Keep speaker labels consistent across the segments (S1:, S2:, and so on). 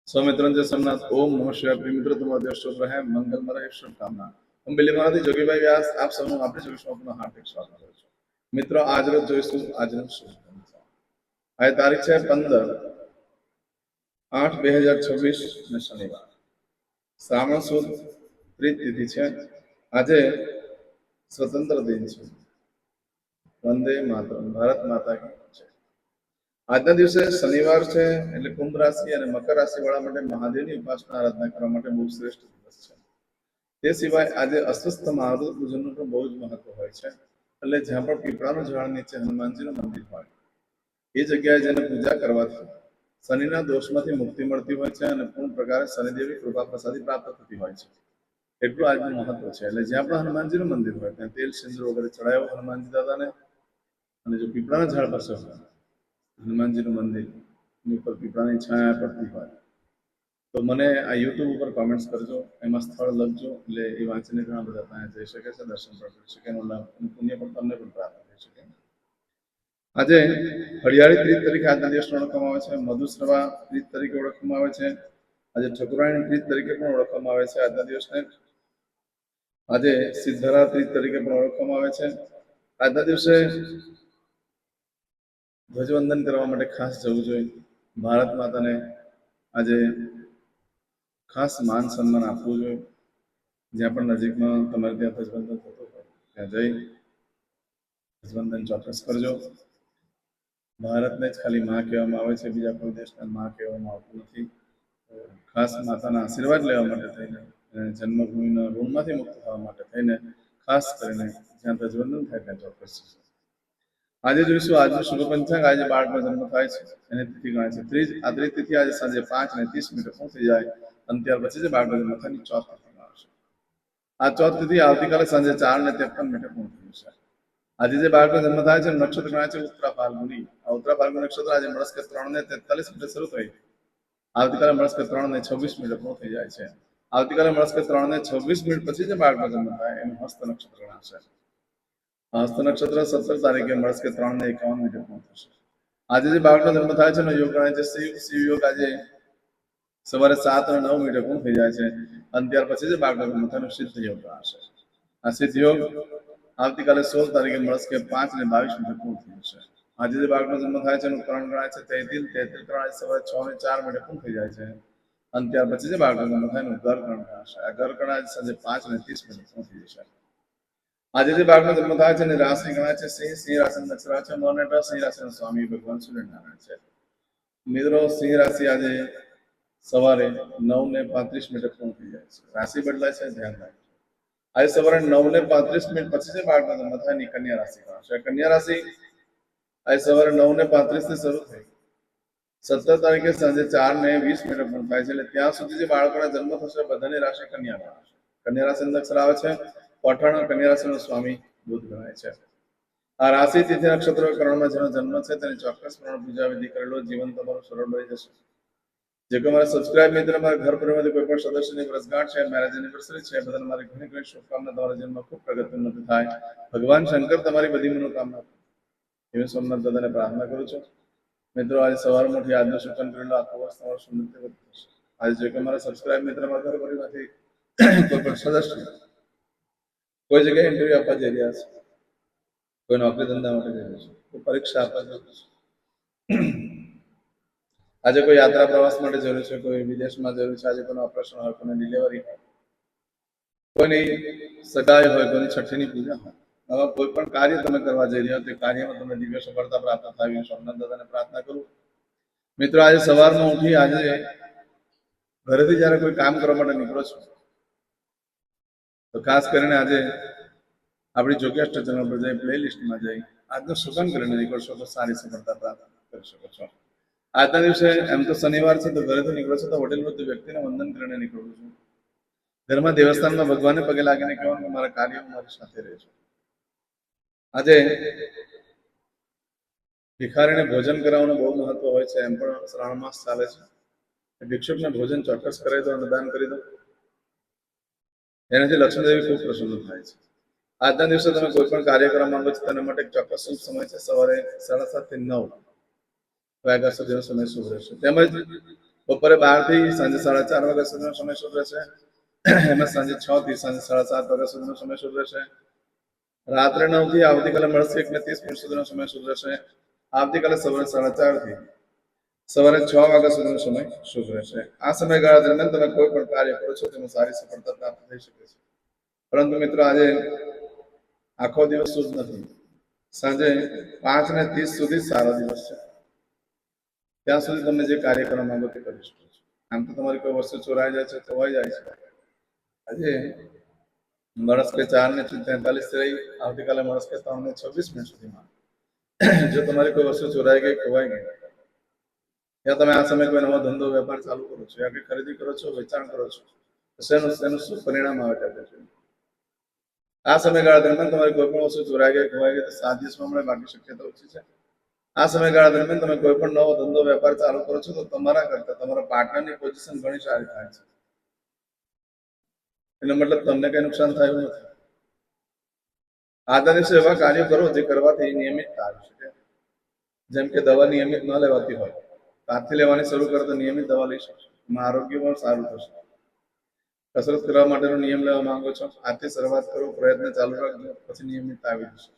S1: सौमित्रंजय सोमनाथ ओम नमः शिवाय प्रिय મિત્રો તમારો દિવસ શુભ રહે મંગલમય રહે શુભકામના હું બિલીમારાથી જોગીભાઈ વ્યાસ આપ સૌનું આપણે જોઈશું આપનું હાર્દિક સ્વાગત કરું છું મિત્રો આજ રોજ જોઈશું આજનો શુભ આ તારીખ છે 15/8/2026 ને શનિવાર શ્રાવણ સુદ પ્રીત તિથિ છે આજે સ્વતંત્ર દિન છે વંદે માતરમ ભારત માતા કી જય આજના દિવસે શનિવાર છે એટલે કુંભ રાશિ અને મકર રાશિ વાળા માટે મહાદેવની ઉપાસના આરાધના કરવા માટે બહુ શ્રેષ્ઠ દિવસ છે તે સિવાય આજે અસ્વસ્થ મહાદેવ પૂજનનું પણ બહુ જ મહત્વ હોય છે એટલે જ્યાં પણ પીપળાનું ઝાડ નીચે હનુમાનજીનું મંદિર હોય એ જગ્યાએ જેને પૂજા કરવાથી શનિના દોષમાંથી મુક્તિ મળતી હોય છે અને પૂર્ણ પ્રકારે શનિદેવી કૃપા પ્રસાદી પ્રાપ્ત થતી હોય છે એટલું આજનું મહત્વ છે એટલે જ્યાં પણ હનુમાનજીનું મંદિર હોય ત્યાં તેલ સિંદૂર વગેરે ચડાવ્યો હનુમાનજી દાદાને અને જો પીપળાના ઝાડ પાસે હોય હનુમાનજીનું મંદિર ઉપર પીપળાની છાયા પડતી હોય તો મને આ યુટ્યુબ ઉપર કોમેન્ટ્સ કરજો એમાં સ્થળ લખજો એટલે એ વાંચીને ઘણા બધા ત્યાં જઈ શકે છે દર્શન પણ કરી શકે એનો લાભ પુણ્ય પણ તમને પણ પ્રાપ્ત થઈ શકે આજે હરિયાળી ત્રીજ તરીકે આજના દિવસને ઓળખવામાં આવે છે મધુશ્રવા ત્રીજ તરીકે ઓળખવામાં આવે છે આજે ઠકુરાણી ત્રીજ તરીકે પણ ઓળખવામાં આવે છે આજના દિવસને આજે સિદ્ધરા ત્રીજ તરીકે પણ ઓળખવામાં આવે છે આજના દિવસે ધ્વજવંદન કરવા માટે ખાસ જવું જોઈએ ભારત માતાને આજે ખાસ માન સન્માન આપવું જોઈએ જ્યાં પણ નજીકમાં તમારે ત્યાં ધ્વજવંદન થતું હોય ત્યાં જઈ ધ્વજવંદન ચોક્કસ કરજો ભારતને જ ખાલી માં કહેવામાં આવે છે બીજા કોઈ દેશને માં કહેવામાં આવતું નથી ખાસ માતાના આશીર્વાદ લેવા માટે થઈને જન્મભૂમિના ઋણમાંથી મુક્ત થવા માટે થઈને ખાસ કરીને જ્યાં ધ્વજવંદન થાય ત્યાં ચોક્કસ આજે જોઈશું આજનું શુભ પંચાંગ આજે બાળકનો જન્મ થાય છે એની તિથિ ગણાય છે ત્રીજ આ ત્રીજ તિથિ આજે સાંજે 5:30 પૂર્ણ થઈ જાય અને ત્યાર પછી જે બાળકનો જન્મ થાય એની ચોથ તિથિ આવશે આ ચોથ તિથિ આવતીકાલે સાંજે 4:53 પૂર્ણ થઈ જશે આજે જે બાળકનો જન્મ થાય છે નક્ષત્ર ગણાય છે ઉત્તરા ફાલ્ગુની આ ઉત્તરા ફાલ્ગુની નક્ષત્ર આજે મળસ્કે 3:43 શરૂ થઈ આવતીકાલે મળસ્કે 3:26 પૂર્ણ થઈ જાય છે આવતીકાલે મળસ્કે 3:26 પછી જે બાળકનો જન્મ થાય એનું હસ્ત નક્ષત્ર ગણાશે હસ્ત નક્ષત્ર 17 તારીખે મળસ્કે 3:51 પૂર્ણ થશે આજે જે બાળકનો જન્મ થાય છે એનો યોગ ગણાય છે શિવ યોગ આજે સવારે 7:09 પૂર્ણ થઈ જાય છે અને ત્યાર પછી જે બાળકનો જન્મ થાય એનો સિદ્ધ યોગ ગણાશે આ સિદ્ધ યોગ આવતીકાલે 16 તારીખે મળસ્કે 5:22 પૂર્ણ થઈ જશે આજે જે બાળકનો જન્મ થાય છે એનું કરણ ગણાય છે તૈતિલ કરણ આજે સવારે 6:04 પૂર્ણ થઈ જાય છે અને ત્યાર પછી જે બાળકનો જન્મ થાય એનું ઘર કરણ ગણાશે આ ઘર કરણ આજે સાંજે 5:30 પૂર્ણ થઈ જશે આજે જે બાળકનો જન્મ થાય છે એની રાશિ ગણાય છે સિંહ સિંહ રાશિ નક્ષત્ર છે મોનેટર સિંહ રાશિના સ્વામી ભગવાન સૂર્યનારાયણ છે મિત્રો સિંહ રાશિ આજે સવારે 9:35 પૂર્ણ થઈ જાય છે રાશિ બદલાય છે ધ્યાન રાખજો આજે સવારે 9:35 પછી જે બાળકનો જન્મ થાય એની કન્યા રાશિ ગણાશે કન્યા રાશિ આજે સવારે 9:35 થી શરૂ થઈ 17 તારીખે સાંજે 4:20 પૂર્ણ થાય છે એટલે ત્યાં સુધી જે બાળકોના જન્મ થશે બધાની રાશિ કન્યા ગણાશે કન્યા રાશિ નક્ષત્ર આવે છે પઠાણ કન્યા રાશિનો સ્વામી બુધ ગણાય છે આ રાશિ તિથિ નક્ષત્ર કરણમાં જેનો જન્મ છે તેની ચોક્કસ પ્રમાણે પૂજા વિધિ કરેલો જીવન તમારું સરળ બની જશે જે કોઈ મારા સબસ્ક્રાઇબ મિત્ર મારા ઘર પરિવારમાંથી કોઈ પણ સદસ્યની વર્ષગાંઠ છે મેરેજ એનિવર્સરી છે બધાને મારી ઘણી ઘણી શુભકામના તમારા જીવનમાં ખૂબ પ્રગતિ ઉન્નતિ થાય ભગવાન શંકર તમારી બધી મનોકામના એવી સોમનાથ દાદાને પ્રાર્થના કરું છું મિત્રો આજે સવારમાં ઉઠી આજનું સૂચન કરેલું આખું વર્ષ તમારું સુંદર થશે આજે જે કોઈ મારા સબસ્ક્રાઇબ મિત્ર મારા ઘર પરિવારમાંથી કોઈ પણ સદસ્ય કોઈ જગ્યાએ ઇન્ટરવ્યુ આપવા જઈ રહ્યા છે કોઈ નોકરી ધંધા માટે જઈ રહ્યા છે કોઈ પરીક્ષા આપવા જઈ રહ્યા છે આજે કોઈ યાત્રા પ્રવાસ માટે જરૂર છે કોઈ વિદેશમાં જરૂર છે આજે કોઈનું ઓપરેશન હોય કોઈની ડિલિવરી હોય કોઈની સગાઈ હોય કોઈની છઠ્ઠીની પૂજા હોય આવા કોઈ પણ કાર્ય તમે કરવા જઈ રહ્યા તે કાર્યમાં તમને દિવ્ય સફળતા પ્રાપ્ત થાય સોમનાથ દાદાને પ્રાર્થના કરું મિત્રો આજે સવારમાં ઉઠી આજે ઘરેથી જયારે કોઈ કામ કરવા માટે નીકળો છો તો ખાસ કરીને આજે આપણી જોગેસ્ટ ચેનલ પર જઈ પ્લે લિસ્ટમાં જઈ આજનું સુગમ કરીને નીકળશો તો સારી સફળતા પ્રાપ્ત કરી શકો છો આજના દિવસે એમ તો શનિવાર છે તો ઘરેથી નીકળો છો તો વડીલ વૃદ્ધ વ્યક્તિને વંદન કરીને નીકળું છું ઘરમાં દેવસ્થાનમાં ભગવાનને પગે લાગીને કહેવાનું કે મારા કાર્યો મારી સાથે રહેજો આજે ભિખારીને ભોજન કરાવવાનું બહુ મહત્વ હોય છે એમ પણ શ્રાવણ માસ ચાલે છે ભિક્ષુકને ભોજન ચોક્કસ કરાવી દો અન્નદાન કરી દો એનાથી લક્ષ્મીદેવી ખૂબ પ્રસન્ન થાય છે આજના દિવસે તમે કોઈ પણ કાર્ય કરવા માંગો છો તેના માટે ચોક્કસ શુભ સમય છે સવારે 7:30 થી 9 વાગ્યા સુધીનો સમય શુભ રહેશે તેમજ બપોરે 12 થી સાંજે 4:30 વાગ્યા સુધીનો સમય શુભ રહેશે. એમાં સાંજે 6 થી સાંજે 7:30 વાગ્યા સુધીનો સમય શુભ રહેશે. રાત્રે 9 થી આવતીકાલે મળશે 1:30 સુધીનો સમય શુભ રહેશે. આવતીકાલે સવારે 4:30 થી સવારે 6 વાગ્યા સુધીનો સમય શુભ રહેશે. આ સમયગાળા દરમિયાન તમે કોઈ પણ કાર્ય કરો છો તેમાં સારી સફળતા પ્રાપ્ત થઈ શકે છે. પરંતુ મિત્રો આજે આખો દિવસ શુભ નથી. સાંજે 5:30 સુધી સારો દિવસ છે. ત્યાં સુધી તમે જે કાર્ય કરવા માંગો તે કરી શકો છો. આમ તો તમારી કોઈ વસ્તુ ચોરાઈ જાય છે, ખોવાઈ જાય છે. આજે મળસ્કે 4:43 થી રહી આવતીકાલે મળસ્કે 3:26 સુધીમાં જો તમારી કોઈ વસ્તુ ચોરાઈ ગઈ, ખોવાઈ ગઈ, યા તમે આ સમયે કોઈ નવો ધંધો વેપાર ચાલુ કરો છો, યા કંઈ ખરીદી કરો છો, વેચાણ કરો છો, તેનું શું પરિણામ આવે છે? આ સમયગાળા દરમિયાન તમારી કોઈ પણ વસ્તુ ચોરાઈ ગઈ, ખોવાઈ ગઈ તો 7 દિવસમાં મળે, બાકી શક્યતા ઓછી છે. આ સમયગાળા દરમિયાન તમે કોઈ પણ નવો ધંધો વેપાર ચાલુ કરો છો તો તમારા કરતા તમારા પાર્ટનરની પોઝિશન ઘણી સારી થાય છે. એનો મતલબ તમને કઈ નુકસાન થયું નથી. આજના દિવસે એવા કાર્યો કરો જે કરવાથી નિયમિતતા આવી શકે. જેમ કે દવા નિયમિત ન લેવાતી હોય, આજથી લેવાની શરૂ કરો તો નિયમિત દવા લઈ શકશો. એમાં આરોગ્ય પણ સારું થશે. કસરત કરવા માટેનો નિયમ લેવા માંગો છો, આજથી શરૂઆત કરો, પ્રયત્ન ચાલુ રાખજો, પછી નિયમિતતા આવી જશે.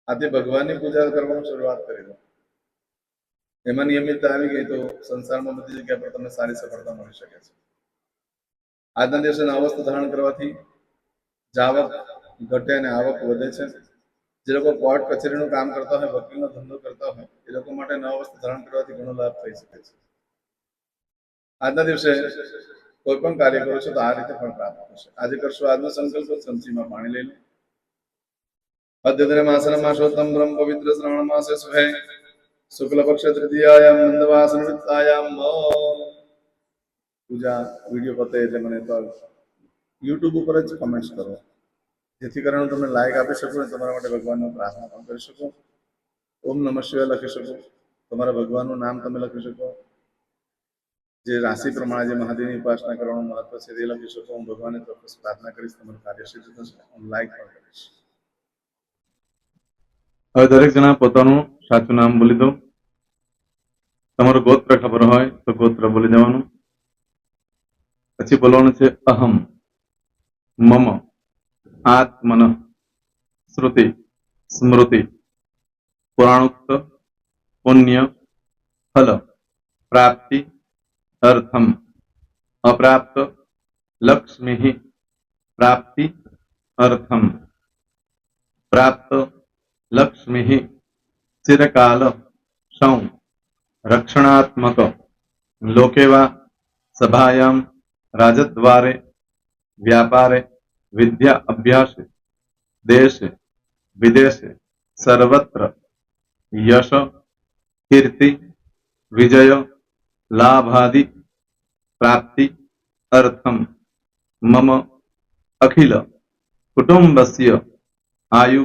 S1: આજથી ભગવાનની પૂજા કરવાનું શરૂઆત કરી દો. એમાં નિયમિતતા આવી ગઈ તો સંસારમાં બધી જગ્યા પર તમને સારી સફળતા મળી શકે છે. આજના દિવસે નવા વસ્ત્ર ધારણ કરવાથી જાવક ઘટે અને આવક વધે છે. જે લોકો કોર્ટ કચેરીનું કામ કરતા હોય, વકીલનો ધંધો કરતા હોય, એ લોકો માટે નવા વસ્ત્ર ધારણ કરવાથી ઘણો લાભ થઈ શકે છે. આજના દિવસે કોઈ પણ કાર્ય કરો છો તો આ રીતે પણ પ્રાપ્ત થશે. આજે કરશો આજનો સંકલ્પ, સંચીમાં પાણી લઈ લો. અદ્યતને માસના માસોત્તમ બ્રહ્મ પવિત્ર શ્રાવણ માસે સુહે શુક્લ પક્ષ તૃતીયાયામ મંદવાસન વૃત્તાયામ પૂજા વિડીયો પતે એટલે મને તો યુટ્યુબ ઉપર જ કમેન્ટ્સ કરો, જેથી કરીને હું તમને લાઈક આપી શકું અને તમારા માટે ભગવાનનો પ્રાર્થના પણ કરી શકું. ઓમ નમઃ શિવાય લખી શકો, તમારા ભગવાનનું નામ તમે લખી શકો, જે રાશિ પ્રમાણે જે મહાદેવની ઉપાસના કરવાનું મહત્વ છે તે લખી શકો. હું ભગવાનને ચોક્કસ પ્રાર્થના કરીશ, તમારું કાર્ય સિદ્ધ થશે. હું લાઈક પણ કરીશ. હવે દરેક જણા પોતાનું સાચું નામ બોલી દો. તમારું ગોત્ર ખબર હોય તો ગોત્ર બોલી દેવાનું. પછી બોલવાનું છે અહમ, મમ, આત્મન, શ્રુતિ, સ્મૃતિ, પુરાણોક્ત, પુણ્ય, ફલ, પ્રાપ્તિ, અર્થમ, અપ્રાપ્ત, લક્ષ્મી, પ્રાપ્તિ, અર્થમ, પ્રાપ્ત, લક્ષ્મી, ચિરકાલ, સૌ, રક્ષણાત્મક, લોકેવા, સભાયામ, રાજદ્વારે, વ્યાપારે, વિદ્યા અભ્યાસે, દેશે, વિદેશે, સર્વત્ર, યશ, કીર્તિ, વિજય, લાભાદि, પ્રાપ્તિ, અર્થમ, મમ, અખિલ, કુટુંબસ્ય, આયુ,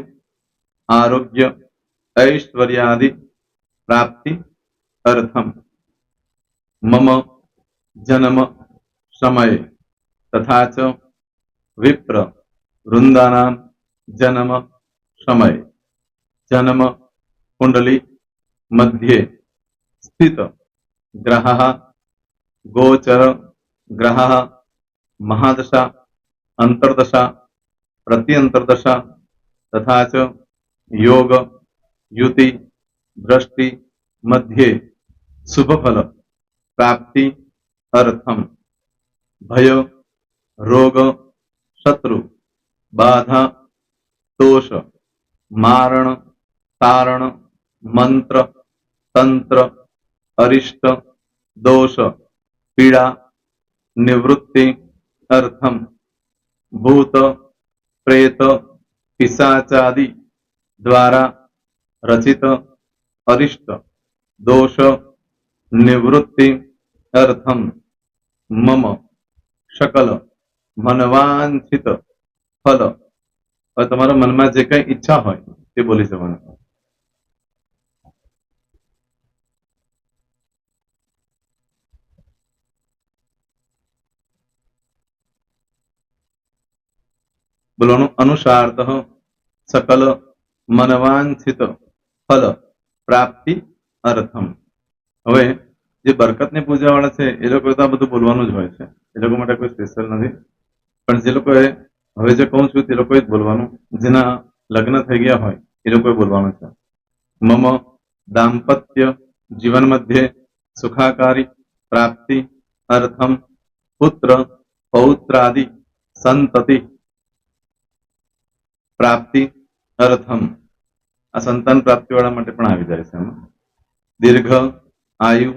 S1: આરોગ્ય, ऐश्वर्यादि, प्राप्ति, अर्थम, मम, जन्म, समय, तथा च विप्र, वृंदानां, जन्म, समय, जन्म, कुंडली, मध्ये, स्थित, ग्रहः, गोचर, ग्रहः, महादशा, अंतर्दशा, प्रत्यंतर्दशा, तथा च योग, युति, दृष्टि, मध्ये, शुभ फल, प्राप्ति, अर्थम, भय, रोग, शत्रु, बाधा, दोष, मारण, तारण, मंत्र, तंत्र, अरिष्ट, दोष, पीड़ा, निवृत्ति, अर्थम, भूत, प्रेत, पिशाचादि द्वारा रचित अरिष्ट, दोष, निवृत्ति, अर्थम, मम, सकल, मनवांछित फल. હવે તમારા મનમાં જે કઈ ઈચ્છા હોય તે બોલી જવાનું. બોલવાનું અનુસારતઃ सकल मनवांछित फल प्राप्ति अर्थम. હવે
S2: જે બરકતની પૂજા વાળા છે એ લોકો તો આ બધું બોલવાનું જ હોય છે, એ લોકો માટે કોઈ સ્પેશિયલ નથી. પણ જે લોકોએ હવે જે કહું છું તે લોકોએ જ બોલવાનું, જેના લગ્ન થઈ ગયા હોય એ લોકોએ બોલવાનું છે. મમ દાંપત્ય જીવન મધ્યે સુખાકારી પ્રાપ્તિ અર્થમ પુત્ર પૌત્રાદિ સંતતિ પ્રાપ્તિ અર્થમ. આ સંતાન પ્રાપ્તિ વાળા માટે પણ આવી જાય છે એમાં. દીર્ઘ આયુ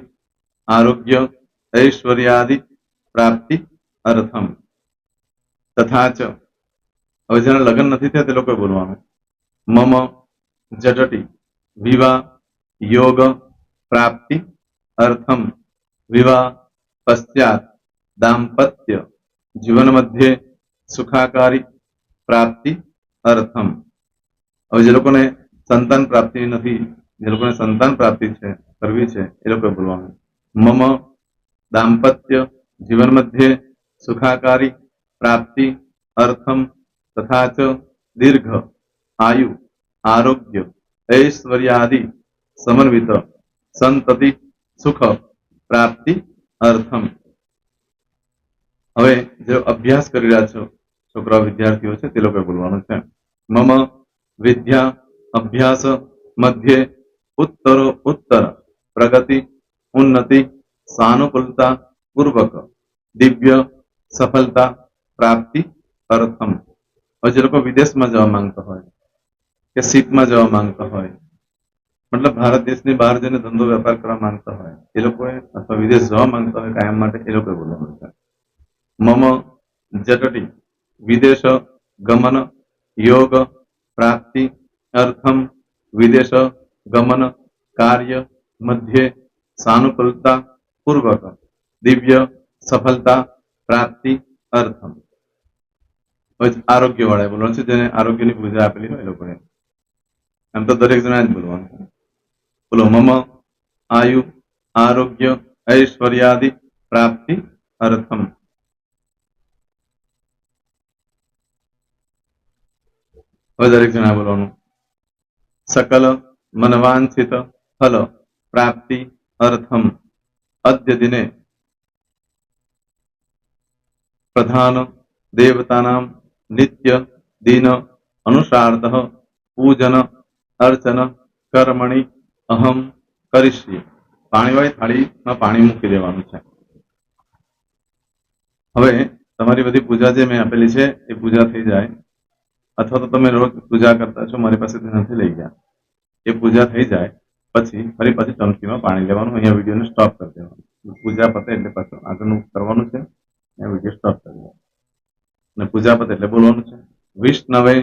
S2: આરોગ્ય ઐશ્વર્યાદિ પ્રાપ્તિ અર્થમ. તથા ચ, હવે જેના લગ્ન નથી થયા તે લોકોએ બોલવાનું. મમ જટટી વિવાહ યોગ પ્રાપ્તિ અર્થમ વિવાહ પશ્ચાત દાંપત્ય જીવન મધ્યે સુખાકારી પ્રાપ્તિ અર્થમ. હવે જે લોકોને સંતાન પ્રાપ્તિ નથી, જે લોકોને સંતાન પ્રાપ્તિ છે કરવી છે એ લોકોએ બોલવાનું. મમ દાંપત્ય જીવન મધ્યે સુખાકારી પ્રાપ્તિ અર્થમ તથા ચ દીર્ઘ આયુ આરોગ્ય ઐશ્વર્યાદિ સમન્વિત સંતતિ સુખ પ્રાપ્તિ અર્થમ. હવે જે અભ્યાસ કરી રહ્યા છો છોકરા વિદ્યાર્થીઓ છે તે લોકોએ બોલવાનું છે. મમ વિદ્યા અભ્યાસ મધ્યે ઉત્તરો ઉત્તર પ્રગતિ ઉન્નતિ સાનુકૂલતા પૂર્વક દિવ્ય સફળતા પ્રાપ્તિ અર્થમ. હવે જે લોકો વિદેશમાં જવા માંગતા હોય કે સીટમાં જવા માંગતા હોય, મતલબ ભારત દેશની બહાર જઈને ધંધો વેપાર કરવા માંગતા હોય એ લોકોએ, અથવા વિદેશ જવા માંગતા હોય કાયમ માટે, એ લોકોએ બોલવાનું છે. મમ જટટી વિદેશ ગમન યોગ પ્રાપ્તિ અર્થમ વિદેશ ગમન કાર્ય મધ્યે સાનુકૂલતા પૂર્વક દિવ્ય સફળતા પ્રાપ્તિ અર્થમ. આરોગ્ય વાળા બોલવાનું છે, જેને આરોગ્યની પૂજા આપેલી હોય એ લોકોએ. એમ તો દરેક જણા જ બોલવાનું. બોલો મમ આયુ આરોગ્ય ઐશ્વર્યાદિ પ્રાપ્તિ અર્થમ. હવે દરેક જણા બોલવાનું. સકલ મનવાંછિત ફલ પ્રાપ્તિ અર્થમ અદ્ય દિને પ્રધાન દેવતાનામ નિત્ય દિન અનુસાર્ધ પૂજન અર્ચન કર્મણિ અહમ કરીશ્યે. પાણીવાળી થાળીમાં પાણી મૂકી દેવાનું છે. હવે તમારી બધી પૂજા જે મેં આપેલી છે એ પૂજા થઈ જાય, અથવા તો તમે રોજ પૂજા કરતા છો, મારી પાસેથી નથી લઈ ગયા, એ પૂજા થઈ જાય પછી ફરી પાછી ચમચીમાં પાણી લેવાનું. અહીંયા વિડીયોને સ્ટોપ કરી દેવાનું. પૂજા પતે એટલે પાછું આગળનું કરવાનું છે. અહીંયા વિડીયો સ્ટોપ કરી દેવાનું અને પૂજા પતે એટલે બોલવાનું છે. વિષ્ણવે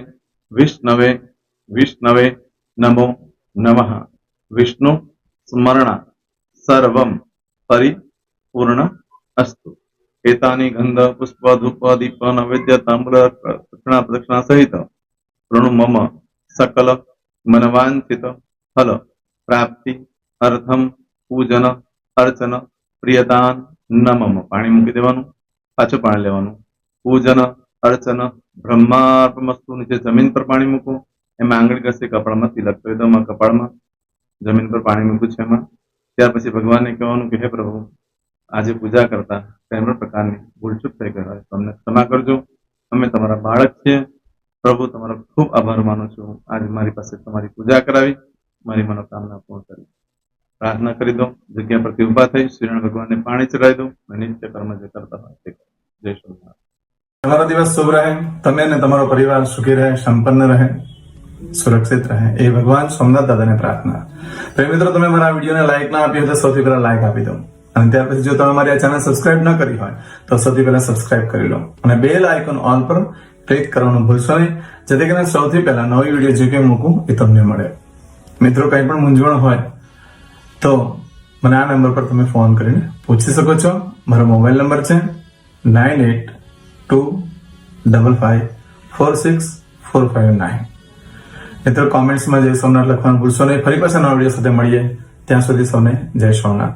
S2: વિષ્ણવે વિષ્ણવે નમો નમઃ વિષ્ણુ સ્મરણા સર્વમ પરિપૂર્ણ અસ્તુ. એતાની ગંધ પુષ્પ ધૂપ દીપ નૈવેદ્ય તાંબૂલ પ્રદક્ષિણા સહિત પ્રણુ મમ સકલ મનવાંછિત ફલ પ્રાપ્તિ અર્થમ પૂજન અર્ચન પ્રિયતાન નમમ. પાણી મૂકી દેવાનું, પાછું પાણી લેવાનું. પૂજન અર્ચન બ્રહ્માર્પણમસ્તુ. નીચે જમીન પર પાણી મૂકવું, એમાં આંગળી ઘસી કપાળમાં તિલક કરી દો. કપાળમાં જમીન પર પાણી મૂક્યું છે એમાં. ત્યાર પછી ભગવાનને કહેવાનું કે હે પ્રભુ, આજે પૂજા કરતા કઈ પણ પ્રકારની ભૂલચૂક થઈ ગઈ હોય તમને ક્ષમા કરજો. અમે તમારા બાળક છીએ પ્રભુ, તમારો ખૂબ આભાર માનું છું. આજે મારી પાસે તમારી પૂજા કરાવી, મારી મનોકામના પૂર્ણ કરી. પ્રાર્થના કરી દો. જગ્યા પરથી ઉભા થઈ શ્રીનારાયણ ભગવાનને પાણી ચડાવી દો અને નિત્ય કર્મ જે કરતા હોય તે કરો. જય સ્વામિનારાયણ.
S3: તમારો દિવસ શુભ રહે, તમે અને તમારો પરિવાર સુખી રહે, સંપન્ન રહે, સુરક્ષિત રહે, એ ભગવાન સોમનાથ દાદાને પ્રાર્થના. તો મિત્રો, તમે મારા વિડીયોને લાઈક ના આપી હોય તો સૌથી પહેલા લાઈક આપી દો, અને ત્યાર પછી જો તમે મારી આ ચેનલ સબસ્ક્રાઇબ ન કરી હોય તો સૌથી પહેલા સબસ્ક્રાઇબ કરી લો અને બેલ આઇકોન ઓલ પર ક્લિક કરવાનું ભૂલશો નહીં, જેથી કરીને સૌથી પહેલા નવી વિડીયો જે કંઈ મૂકું એ તમને મળે. મિત્રો, કંઈ પણ મૂંઝવણ હોય તો મને આ નંબર પર તમે ફોન કરીને પૂછી શકો છો. મારો મોબાઈલ નંબર છે 9825546459. મિત્રો, કોમેન્ટ્સમાં જય સોમનાથ લખવાનું ભૂલશો નહીં. ફરી પાછા નવા વિડીયો સાથે મળીએ. ત્યાં સુધી સૌને જય સોમનાથ.